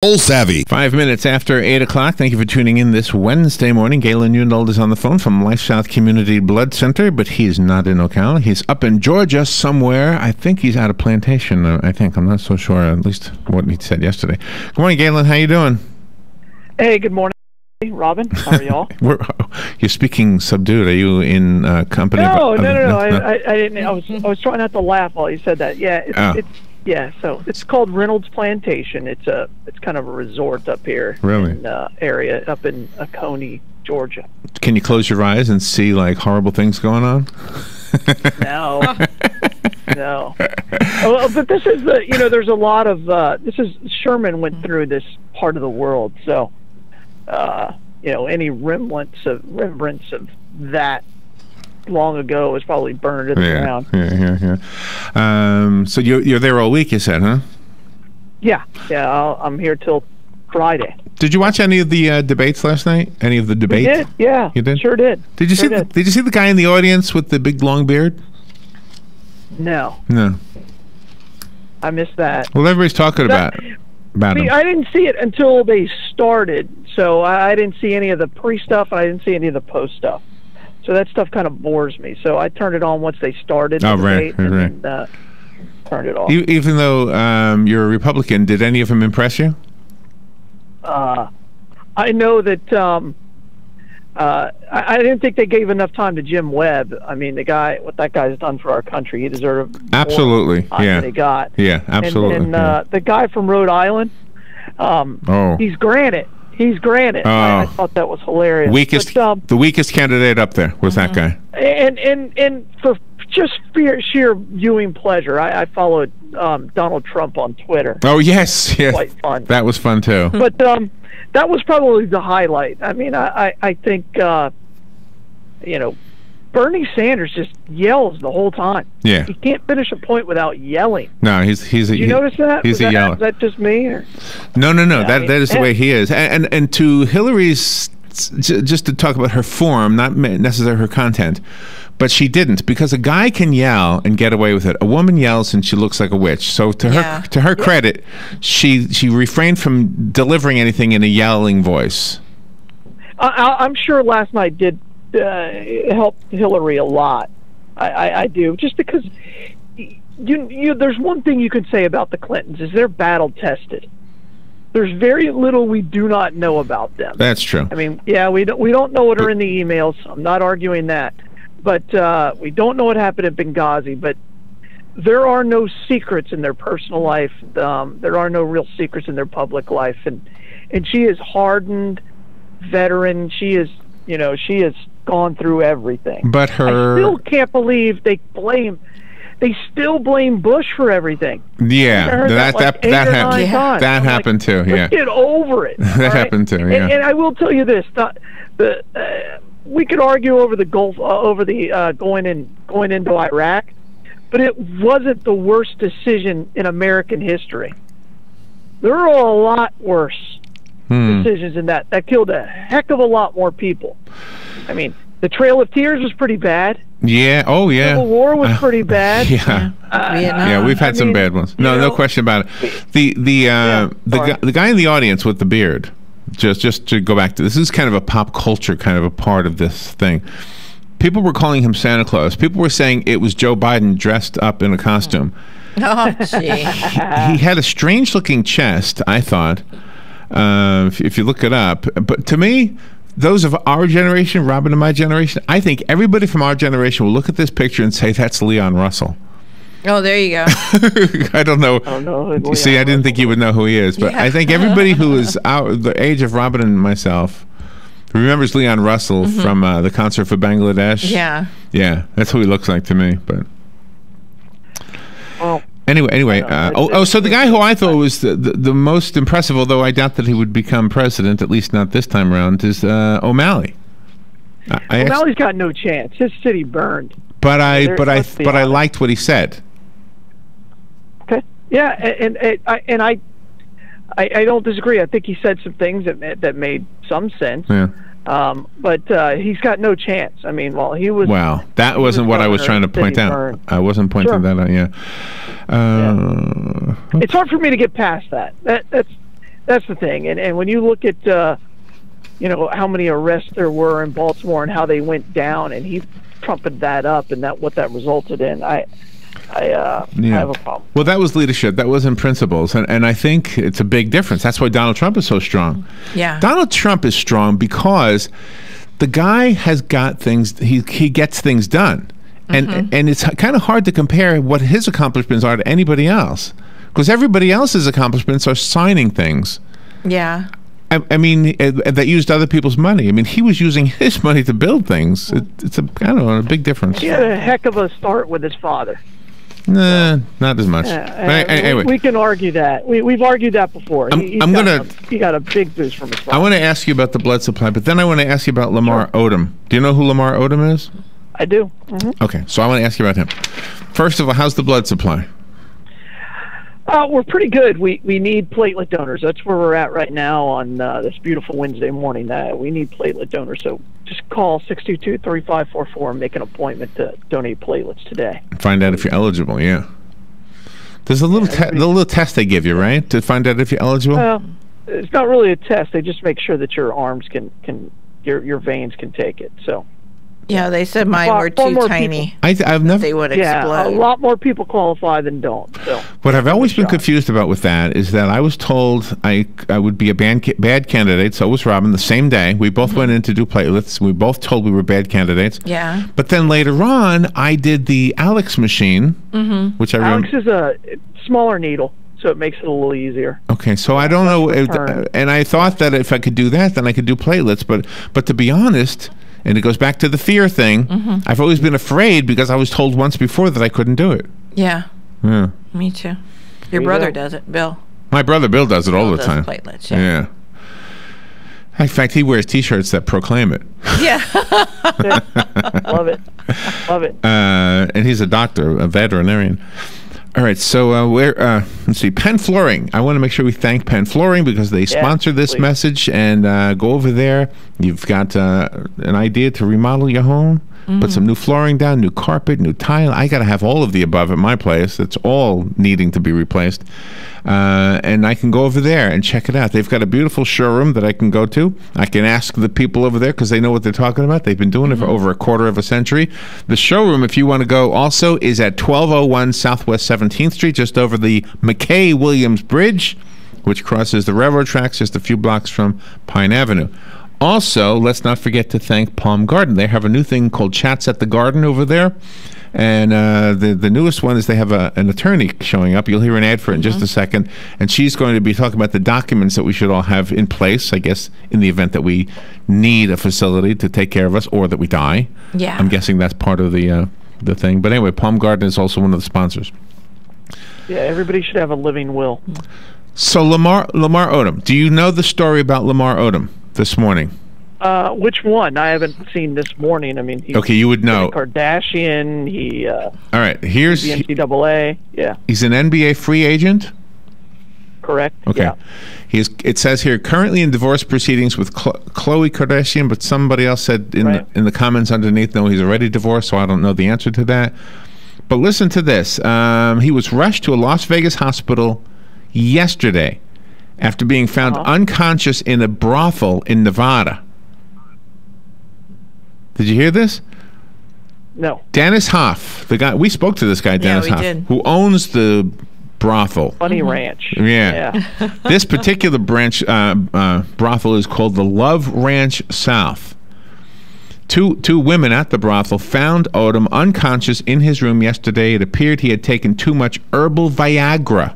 Full savvy. 5 minutes after 8 o'clock. Thank you for tuning in this Wednesday morning. Galen Unold is on the phone from LifeSouth Community Blood Center, but he's not in Ocala. He's up in Georgia somewhere. I think he's out of Plantation. I'm not so sure, at least what he said yesterday. Good morning, Galen. How you doing? Hey, good morning, Robin. How are y'all? You're speaking subdued. Are you in company? No. I didn't. I was trying not to laugh while you said that. Yeah, so it's called Reynolds Plantation. It's kind of a resort up here. Really? In area up in Oconee, Georgia. Can you close your eyes and see like horrible things going on? No. No. Well, but this is there's a lot of Sherman went through this part of the world, so any remnants of that long ago was probably burned to the ground. Yeah. So you're there all week, you said, huh? Yeah. I'm here till Friday. Did you watch any of the debates last night? Any of the debates? We did. Yeah. You did? Sure did. Did you see the guy in the audience with the big long beard? No. I missed that. Well, everybody's talking about him. I didn't see it until they started, so I didn't see any of the pre-stuff, and I didn't see any of the post stuff. So that stuff kind of bores me. So I turned it on once they started. Right. And turned it off. Even though you're a Republican, did any of them impress you? I know that I didn't think they gave enough time to Jim Webb. I mean, what that guy's done for our country, he deserved absolutely more than he got. Yeah, absolutely. And the guy from Rhode Island, he's granite. I thought that was hilarious. The weakest candidate up there was that guy. And for just sheer viewing pleasure, I followed Donald Trump on Twitter. Oh yes. Quite fun. That was fun too. But that was probably the highlight. I mean, I think Bernie Sanders just yells the whole time. Yeah. He can't finish a point without yelling. No, he's Did you notice that? He's a yeller. Is that just me? Or? No. That is the way he is. And to Hillary's, just to talk about her form, not necessarily her content, but she didn't, because a guy can yell and get away with it. A woman yells and she looks like a witch. So to her credit, she refrained from delivering anything in a yelling voice. I'm sure last night did help Hillary a lot. I do, just because there's one thing you can say about the Clintons is they're battle tested. There's very little we do not know about them. That's true. I mean, we don't know what are in the emails. I'm not arguing that, but we don't know what happened at Benghazi. But there are no secrets in their personal life. There are no real secrets in their public life, and she is hardened, veteran. She is gone through everything. But I still can't believe they still blame Bush for everything. Yeah, that happened too. Yeah, let's get over it. That happened too. Yeah, and I will tell you this: we could argue over the Gulf, over the going into Iraq, but it wasn't the worst decision in American history. There are a lot worse decisions in that killed a heck of a lot more people. I mean, the Trail of Tears was pretty bad. Yeah. Oh, yeah. Civil War was pretty bad. Yeah. We've had some bad ones. No question about it. The guy in the audience with the beard. Just to go back to this is kind of a pop culture kind of a part of this thing. People were calling him Santa Claus. People were saying it was Joe Biden dressed up in a costume. Oh, gee. He had a strange looking chest, I thought. If you look it up, but to me, those of our generation, Robin and my generation, I think everybody from our generation will look at this picture and say that's Leon Russell. Oh, there you go. I don't know. You see, I didn't think you would know who he is, but I think everybody who is the age of Robin and myself remembers Leon Russell from the concert for Bangladesh. Yeah, that's who he looks like to me. But anyway. So the guy who I thought was the most impressive, although I doubt that he would become president, at least not this time around, is O'Malley. O'Malley's got no chance. His city burned. But I liked what he said. Okay. Yeah, and I don't disagree. I think he said some things that made some sense. Yeah. But he's got no chance. I mean, he was... Wow, that wasn't what I was trying to point out. I wasn't pointing that out, yeah. It's hard for me to get past that. that's the thing. And when you look at how many arrests there were in Baltimore and how they went down, and he trumpeted that up, and what that resulted in, I have a problem. Well, that was leadership. That wasn't principles. And I think it's a big difference. That's why Donald Trump is so strong. Yeah. Donald Trump is strong because the guy has got things, he gets things done. And it's kind of hard to compare what his accomplishments are to anybody else, because everybody else's accomplishments are signing things. Yeah. I mean, that used other people's money. I mean, he was using his money to build things. It's a big difference. He had a heck of a start with his father. Nah, not as much. Anyway, we can argue that. We've argued that before. He got a big boost from his father. I want to ask you about the blood supply, but then I want to ask you about Lamar Odom. Do you know who Lamar Odom is? I do. Okay, so I want to ask you about him. First of all, how's the blood supply? We're pretty good. We need platelet donors. That's where we're at right now on this beautiful Wednesday morning. We need platelet donors. So just call 622-3544 and make an appointment to donate platelets today. Find out if you're eligible, yeah. There's a little test they give you, right, to find out if you're eligible? Well, it's not really a test. They just make sure that your arms your veins can take it. So. Yeah, they said mine were too tiny. I've never. They would explode. Yeah, a lot more people qualify than don't. So. What I've always been confused about with that is that I was told I would be a bad candidate. So was Robin. The same day, we both went in to do platelets. We both told we were bad candidates. Yeah. But then later on, I did the Alex machine, which I Alex is a smaller needle, so it makes it a little easier. Okay, so I don't know, and I thought that if I could do that, then I could do platelets. But to be honest. And it goes back to the fear thing. I've always been afraid because I was told once before that I couldn't do it. Yeah. Yeah. Me too. Your brother does it, Bill. My brother Bill does it all the time. Platelets, yeah. In fact, he wears T-shirts that proclaim it. Yeah. Love it. Love it. And he's a doctor, a veterinarian. All right, so let's see, Penn Flooring. I want to make sure we thank Penn Flooring because they sponsor this message, and go over there. You've got an idea to remodel your home, put some new flooring down, new carpet, new tile. I got to have all of the above at my place. It's all needing to be replaced. And I can go over there and check it out. They've got a beautiful showroom that I can go to. I can ask the people over there because they know what they're talking about. They've been doing it for over a quarter of a century. The showroom, if you want to go also, is at 1201 Southwest 17th Street, just over the McKay-Williams Bridge, which crosses the railroad tracks just a few blocks from Pine Avenue. Also, let's not forget to thank Palm Garden. They have a new thing called Chats at the Garden over there. And the newest one is they have an attorney showing up. You'll hear an ad for it in just a second. And she's going to be talking about the documents that we should all have in place, I guess, in the event that we need a facility to take care of us or that we die. Yeah. I'm guessing that's part of the thing. But anyway, Palm Garden is also one of the sponsors. Yeah, everybody should have a living will. So Lamar Odom, do you know the story about Lamar Odom this morning? Which one? I haven't seen this morning. I mean, okay, you would know. Kardashian. All right, here's the NCAA. Yeah. He's an NBA free agent. Correct. Okay. Yeah. It says here currently in divorce proceedings with Khloe Kardashian, but somebody else said in the comments underneath, no, he's already divorced, so I don't know the answer to that. But listen to this. He was rushed to a Las Vegas hospital yesterday after being found unconscious in a brothel in Nevada. Did you hear this? No. Dennis Hoff, the guy, we spoke to this guy, Dennis Hoff, who owns the brothel. Bunny Ranch. Yeah. This particular brothel is called the Love Ranch South. Two women at the brothel found Odom unconscious in his room yesterday. It appeared he had taken too much herbal Viagra.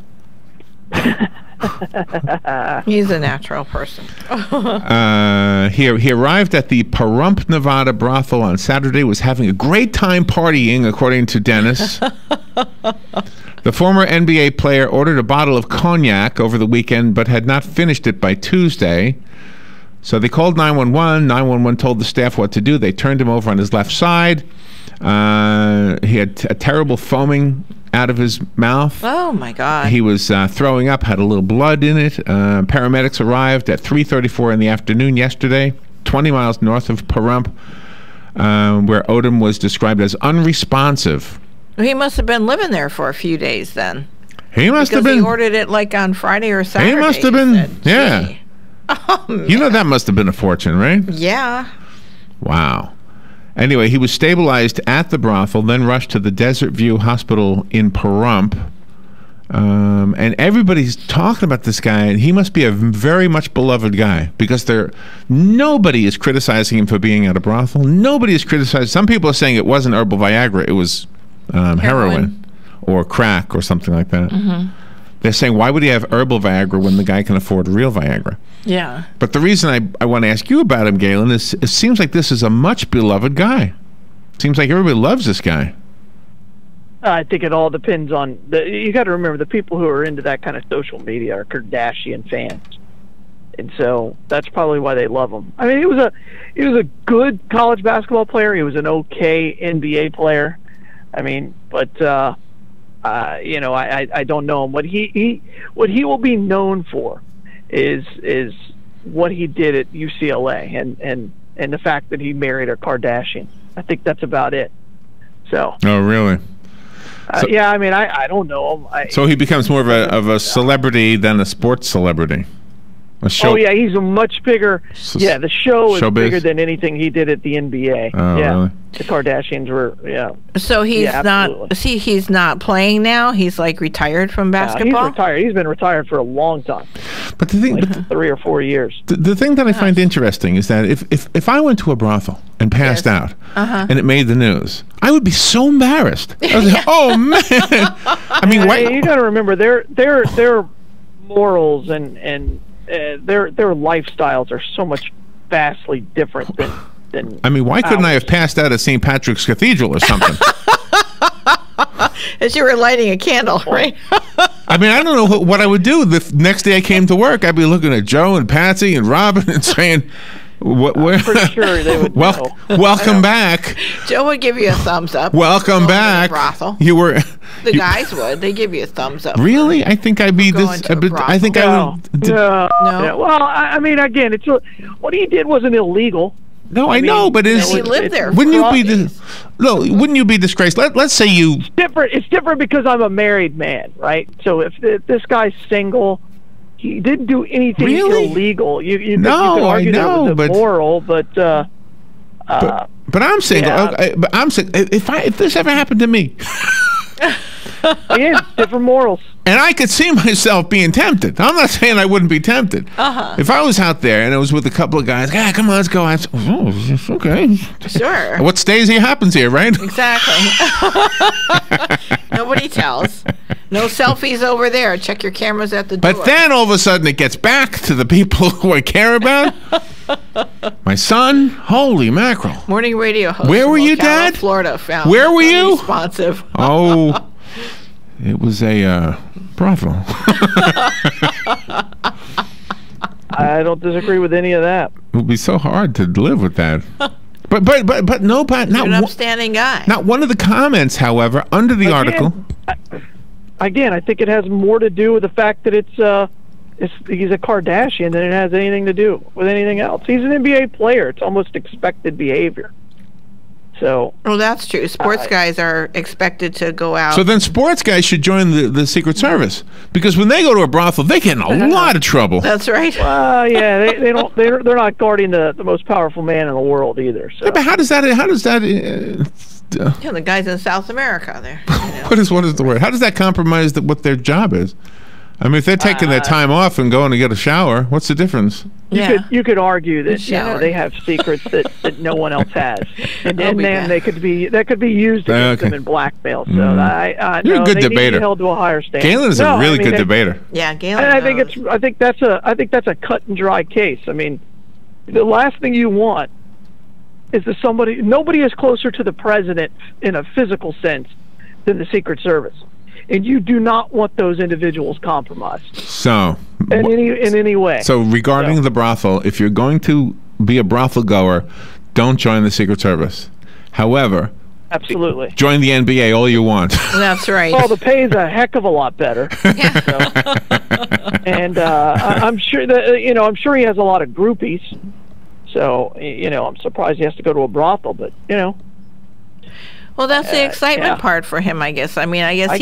He's a natural person. He arrived at the Pahrump, Nevada brothel on Saturday, was having a great time partying, according to Dennis. The former NBA player ordered a bottle of cognac over the weekend, but had not finished it by Tuesday. So they called 911. 911 told the staff what to do. They turned him over on his left side. He had a terrible foaming out of his mouth. Oh, my God. He was throwing up, had a little blood in it. Paramedics arrived at 3:34 in the afternoon yesterday, 20 miles north of Pahrump, where Odom was described as unresponsive. He must have been living there for a few days then. He must have been. He ordered it like on Friday or Saturday. He must have been. Yeah. Gee. Oh, man. You know that must have been a fortune, right? Yeah. Wow. Anyway, he was stabilized at the brothel, then rushed to the Desert View Hospital in Pahrump. And everybody's talking about this guy, and he must be a very much beloved guy because nobody is criticizing him for being at a brothel. Nobody is criticizing. Some people are saying it wasn't herbal Viagra; it was heroin or crack or something like that. Mm-hmm. They're saying, why would he have herbal Viagra when the guy can afford real Viagra? Yeah. But the reason I want to ask you about him, Galen, is it seems like this is a much beloved guy. Seems like everybody loves this guy. I think it all depends on you got to remember the people who are into that kind of social media are Kardashian fans, and so that's probably why they love him. I mean, he was a good college basketball player. He was an okay NBA player. I mean, but I don't know him. What he will be known for is what he did at UCLA and the fact that he married a Kardashian. I think that's about it. So. Oh, really? Yeah, I mean, I don't know him. So he becomes more of a celebrity than a sports celebrity. Oh yeah, he's a much bigger. Yeah, the show is showbiz? Bigger than anything he did at the NBA. Oh, yeah, really? The Kardashians were. Yeah. So he's absolutely. not. See, he's not playing now. He's like retired from basketball. He's retired. He's been retired for a long time. But the thing, like 3 or 4 years. The thing that I find interesting is that if I went to a brothel and passed out and it made the news, I would be so embarrassed. I was like, oh man! I mean, why? You got to remember their morals and their lifestyles are so much vastly different than I mean, why couldn't I have passed out at St. Patrick's Cathedral or something? As you were lighting a candle, right? I mean, I don't know what I would do. The next day I came to work, I'd be looking at Joe and Patsy and Robin and saying, I'm pretty sure they would know. Welcome back. Joe would give you a thumbs up. Welcome back. Brothel. You were. The guys would. They give you a thumbs up. Really? I think I'd be this. I think I would. No. Yeah, well, I mean, again, what he did wasn't illegal. No, I know, but he lived there. Wouldn't you be disgraced? Let's say you. It's different because I'm a married man, right? So if this guy's single, he didn't do anything illegal. You could argue that it was immoral, but I'm single. Yeah. Okay, but I'm single. If this ever happened to me. Yeah, different morals. And I could see myself being tempted. I'm not saying I wouldn't be tempted. If I was out there and it was with a couple of guys, come on, let's go. I'd say, oh, okay. Sure. What stays here happens here, right? Exactly. Nobody tells. No selfies over there. Check your cameras at the door. But then all of a sudden it gets back to the people who I care about. My son, holy mackerel. Morning radio host. Where were you, Dad? Florida found. Where were you? Responsive. Oh, it was a brothel. I don't disagree with any of that. It would be so hard to live with that. But no, Pat, You're an upstanding guy. Not one of the comments, however, under the article. Again, I think it has more to do with the fact that he's a Kardashian than it has anything to do with anything else. He's an NBA player. It's almost expected behavior. So. Well, that's true. Sports guys are expected to go out. So then sports guys should join the Secret Service because when they go to a brothel, they get in a lot of trouble. That's right. Well, yeah, they're not guarding the most powerful man in the world either. So. Yeah, but how does that? Yeah, the guys in South America there. What is the word? How does that compromise what their job is? I mean, if they're taking their time off and going to get a shower, what's the difference? You could argue that they have secrets that no one else has, and then that could be used against them in blackmail. So you're a good debater. Need to be held to a higher standard. Galen is a really good debater. Yeah, Galen. I think that's a cut and dry case. I mean, the last thing you want is that nobody is closer to the president in a physical sense than the Secret Service. And you do not want those individuals compromised. So, in any way. So, regarding the brothel, if you're going to be a brothel goer, don't join the Secret Service. However, absolutely, join the NBA all you want. That's right. Well, the pay is a heck of a lot better. And I'm sure that I'm sure he has a lot of groupies. So I'm surprised he has to go to a brothel, but Well, that's the excitement part for him, I guess. I mean, I guess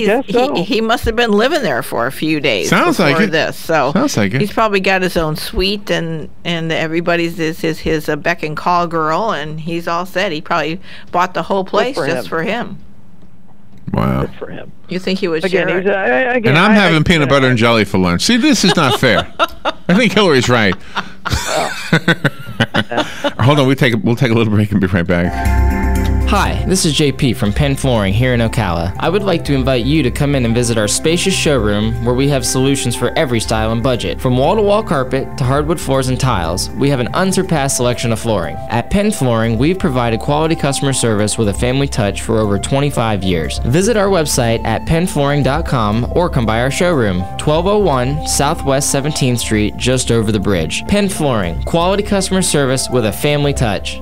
he must have been living there for a few days. Sounds like it. This, so sounds like it. He's probably got his own suite, and everybody's his beck and call girl, and he's all set. He probably bought the whole place just for him. Wow. Good for him. You think he was again? And I'm having peanut butter and jelly for lunch. See, this is not fair. I think Hillary's right. Hold on, we'll take a little break and be right back. Hi, this is JP from Penn Flooring here in Ocala. I would like to invite you to come in and visit our spacious showroom where we have solutions for every style and budget. From wall-to-wall carpet to hardwood floors and tiles, we have an unsurpassed selection of flooring. At Penn Flooring, we've provided quality customer service with a family touch for over 25 years. Visit our website at pennflooring.com or come by our showroom, 1201 Southwest 17th Street, just over the bridge. Penn Flooring, quality customer service with a family touch.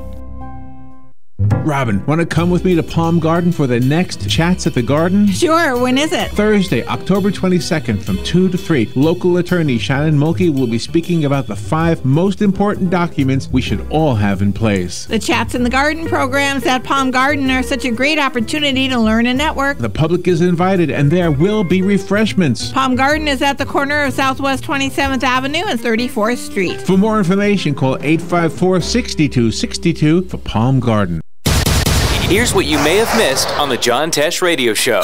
Robin, want to come with me to Palm Garden for the next Chats at the Garden? Sure, when is it? Thursday, October 22nd from 2 to 3. Local attorney Shannon Mulkey will be speaking about the 5 most important documents we should all have in place. The Chats in the Garden programs at Palm Garden are such a great opportunity to learn and network. The public is invited and there will be refreshments. Palm Garden is at the corner of Southwest 27th Avenue and 34th Street. For more information, call 854-6262 for Palm Garden. Here's what you may have missed on the John Tesh Radio Show.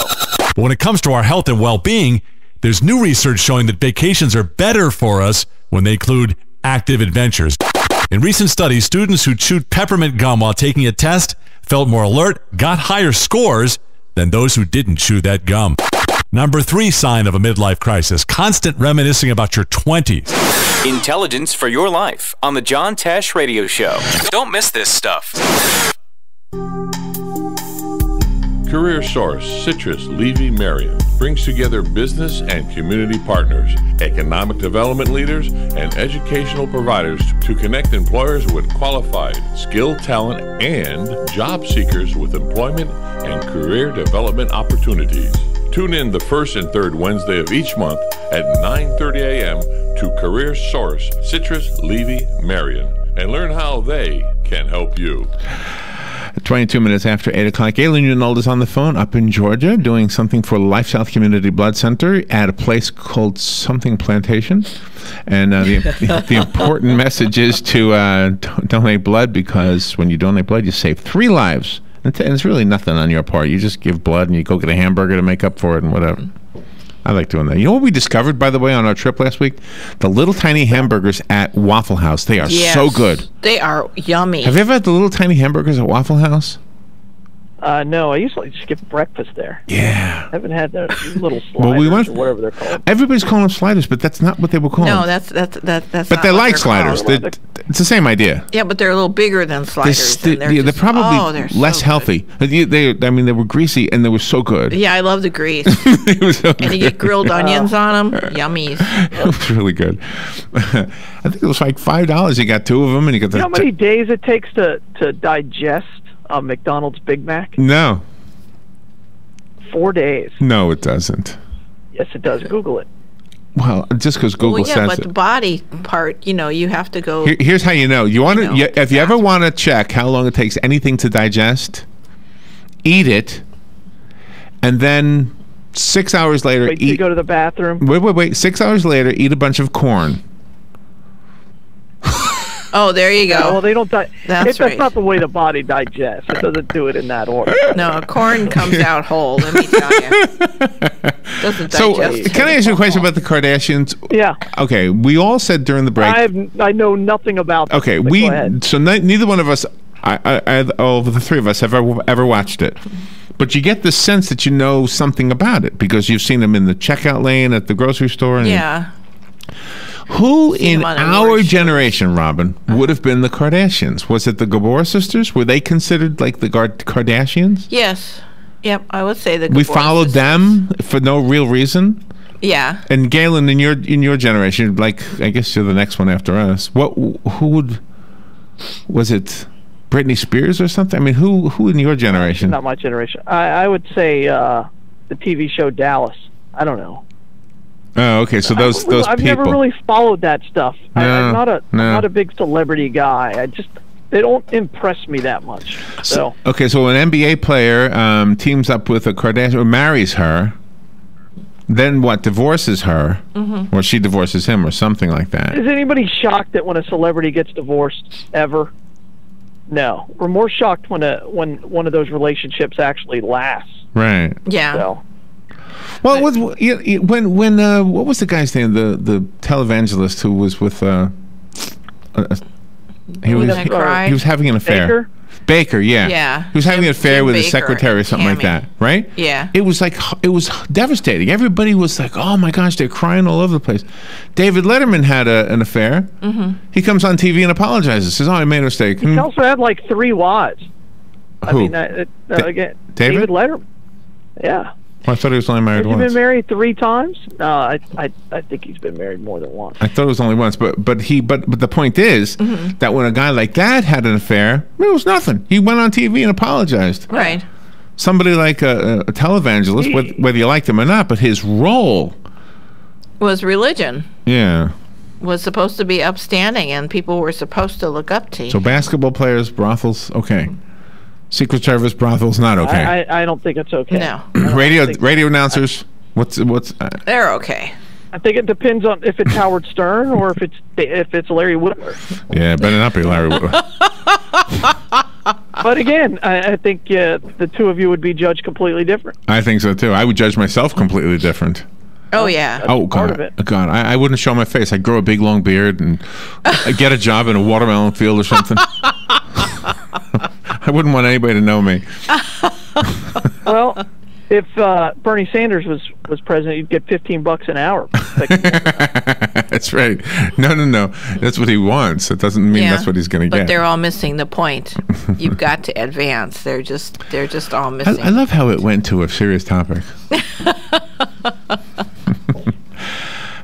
When it comes to our health and well-being, there's new research showing that vacations are better for us when they include active adventures. In recent studies, students who chewed peppermint gum while taking a test felt more alert, got higher scores than those who didn't chew that gum. Number 3 sign of a midlife crisis, constant reminiscing about your 20s. Intelligence for your life on the John Tesh Radio Show. Don't miss this stuff. Career Source, Citrus, Levy, Marion brings together business and community partners, economic development leaders, and educational providers to connect employers with qualified, skilled talent and job seekers with employment and career development opportunities. Tune in the first and third Wednesday of each month at 9:30 a.m. to Career Source, Citrus, Levy, Marion, and learn how they can help you. 22 minutes after 8 o'clock, Galen Unold is on the phone up in Georgia doing something for LifeSouth Community Blood Center at a place called something Plantation. And the important message is to donate blood, because when you donate blood, you save 3 lives. And it's really nothing on your part. You just give blood and you go get a hamburger to make up for it and whatever. I like doing that. You know what we discovered, by the way, on our trip last week? The little tiny hamburgers at Waffle House. They are so good. They are yummy. Have you ever had the little tiny hamburgers at Waffle House? No, I usually skip breakfast there. Yeah. I haven't had the little sliders or whatever they're called. Everybody's calling them sliders, but that's not what they were calling. No, that's But not they're what like sliders. It's the same idea. Yeah, but they're a little bigger than sliders. They're probably less healthy. They were greasy and they were so good. Yeah, I love the grease. It was so good. And you get grilled onions on them. Yummies. It was really good. I think it was like $5. You got 2 of them, and you got the. You know how many days it takes to digest a McDonald's Big Mac? No. 4 days. No, it doesn't. Yes, it does. Google it. Well, just because Google says but it. the body part, you have to go. Here's how you know. You want to, if you ever want to check how long it takes anything to digest, eat it, and then 6 hours later, Wait till you go to the bathroom. Wait. 6 hours later, eat a bunch of corn. Oh, there you go. Yeah, well, they don't. That's right. not the way the body digests. It doesn't do it in that order. No, corn comes out whole. Let me tell you. Doesn't digest. So, can I ask you a question about the Kardashians? Yeah. Okay, we all said during the break. I know nothing about them. Okay, neither one of us, all of the 3 of us, have ever watched it. But you get the sense that you know something about it because you've seen them in the checkout lane at the grocery store. And who in our generation, Robin, would have been the Kardashians? Was it the Gabor sisters? Were they considered like the Kardashians? Yes. Yep, I would say the Gabor We followed sisters. them for no real reason? Yeah. And Galen, in your generation, like, I guess you're the next one after us. Was it Britney Spears or something? I mean, who in your generation? Not my generation. I would say the TV show Dallas. I don't know. Oh, okay. So those people. I've never really followed that stuff. I'm not a big celebrity guy. they don't impress me that much. So okay, so an NBA player teams up with a Kardashian or marries her, then what? Divorces her, or she divorces him, or something like that. Is anybody shocked that when a celebrity gets divorced ever? No, we're more shocked when one of those relationships actually lasts. Right. Yeah. So. Well, when what was the guy's name? The televangelist who was with he was having an affair. Baker, yeah. Yeah. He was having an affair Jim with his Baker secretary or something like Tammy. that, right? Yeah. It was devastating. Everybody was like, "Oh my gosh," they're crying all over the place. David Letterman had an affair. He comes on TV and apologizes. Says, "Oh, I made a mistake." He also had like 3 wives. Who? Again, David Letterman. Yeah. Well, I thought he was only married Has he once. been married 3 times? No, I think he's been married more than once. I thought it was only once, but the point is that when a guy like that had an affair, it was nothing. He went on TV and apologized. Right. Somebody like a televangelist, whether you liked him or not, but his role Was religion. Yeah. Was supposed to be upstanding, and people were supposed to look up to. So basketball players, brothels, okay. Secret Service brothels, not okay. I don't think it's okay. No. radio announcers, what's They're okay. I think it depends on if it's Howard Stern or if it's Larry Whitmer. Yeah, better not be Larry Whitmer. But again, I think the two of you would be judged completely different. I think so too. I would judge myself completely different. Oh yeah. Oh part God! of it. God, I wouldn't show my face. I'd grow a big long beard and I'd get a job in a watermelon field or something. I wouldn't want anybody to know me. Well, if Bernie Sanders was president, you'd get $15 an hour. That's right. No. That's what he wants. It doesn't mean that's what he's going to get. But they're all missing the point. You've got to advance. They're just all missing. I love how it went to a serious topic.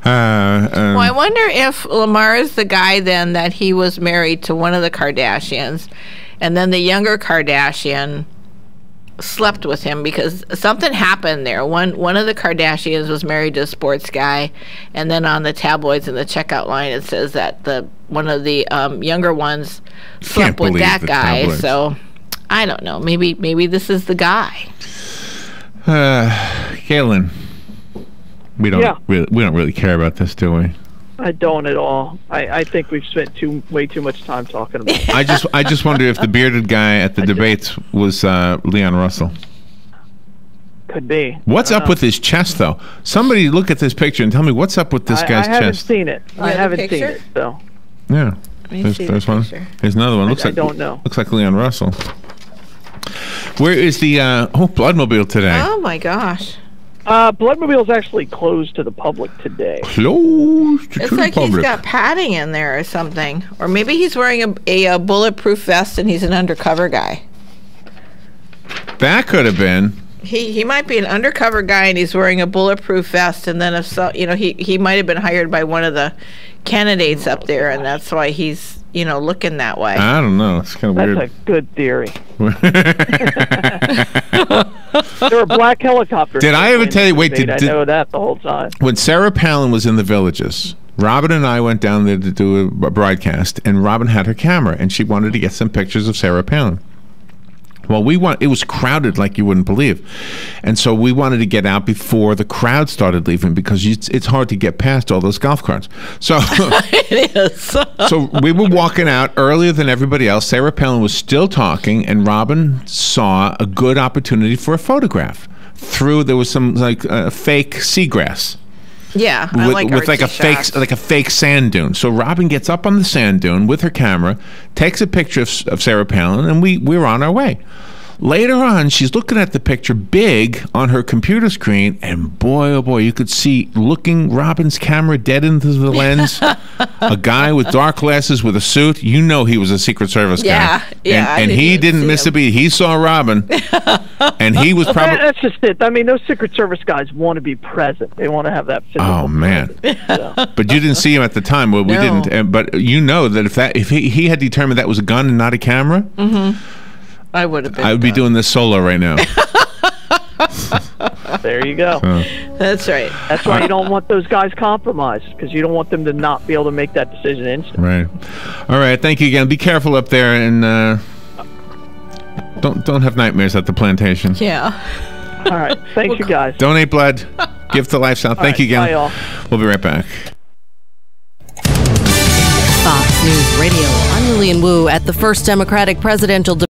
Well, I wonder if Lamar is the guy then that he was married to one of the Kardashians, and then the younger Kardashian slept with him because something happened there. One of the Kardashians was married to a sports guy, and then on the tabloids in the checkout line it says that one of the younger ones slept with that guy. Tabloids. So I don't know. Maybe this is the guy. Galen, we don't really care about this, do we? I don't at all. I think we've spent way too much time talking about it. I just wonder if the bearded guy at the debates was Leon Russell. Could be. What's up with his chest, though? Somebody look at this picture and tell me what's up with this guy's chest. I haven't seen it. I have a haven't seen picture? it. So. Yeah. There's one. There's another one. I don't know. Looks like Leon Russell. Where is the Bloodmobile today? Oh my gosh. Bloodmobile's actually closed to the public today. Closed It's to like the public. he's got padding in there or something. Or maybe he's wearing a bulletproof vest and he's an undercover guy. That could have been. He might be an undercover guy and he's wearing a bulletproof vest, and then he might have been hired by one of the candidates up there, and that's why he's looking that way. I don't know. It's kind of weird. That's a good theory. There were black helicopters. Did I ever tell you? Wait, I know that the whole time. When Sarah Palin was in the Villages, Robin and I went down there to do a broadcast, and Robin had her camera, and she wanted to get some pictures of Sarah Palin. Well, it was crowded like you wouldn't believe. And so we wanted to get out before the crowd started leaving because it's hard to get past all those golf carts. So It is. So we were walking out earlier than everybody else. Sarah Palin was still talking, and Robin saw a good opportunity for a photograph. There was some fake seagrass. Yeah, I like with like a shots. fake sand dune. So Robin gets up on the sand dune with her camera, takes a picture of Sarah Palin, and we're on our way. Later on, she's looking at the picture big on her computer screen, and boy, oh boy, you could see looking Robin's camera dead into the lens. A guy with dark glasses with a suit. He was a Secret Service guy. Yeah. And he didn't miss a beat. He saw Robin, and he was probably. That's just it. I mean, those Secret Service guys want to be present. They want to have that physical. Oh man! So. But you didn't see him at the time. Well, we didn't. But that if he had determined that was a gun and not a camera. I would have been. I would be doing this solo right now. There you go. That's right. That's why you don't want those guys compromised, because you don't want them to not be able to make that decision instantly. Right. All right. Thank you again. Be careful up there, and don't have nightmares at the plantation. Yeah. All right. Thanks, you guys. Donate blood. Give to LifeSouth. Thank you again. Bye, y'all. We'll be right back. Fox News Radio. I'm Lillian Wu at the first Democratic presidential debate.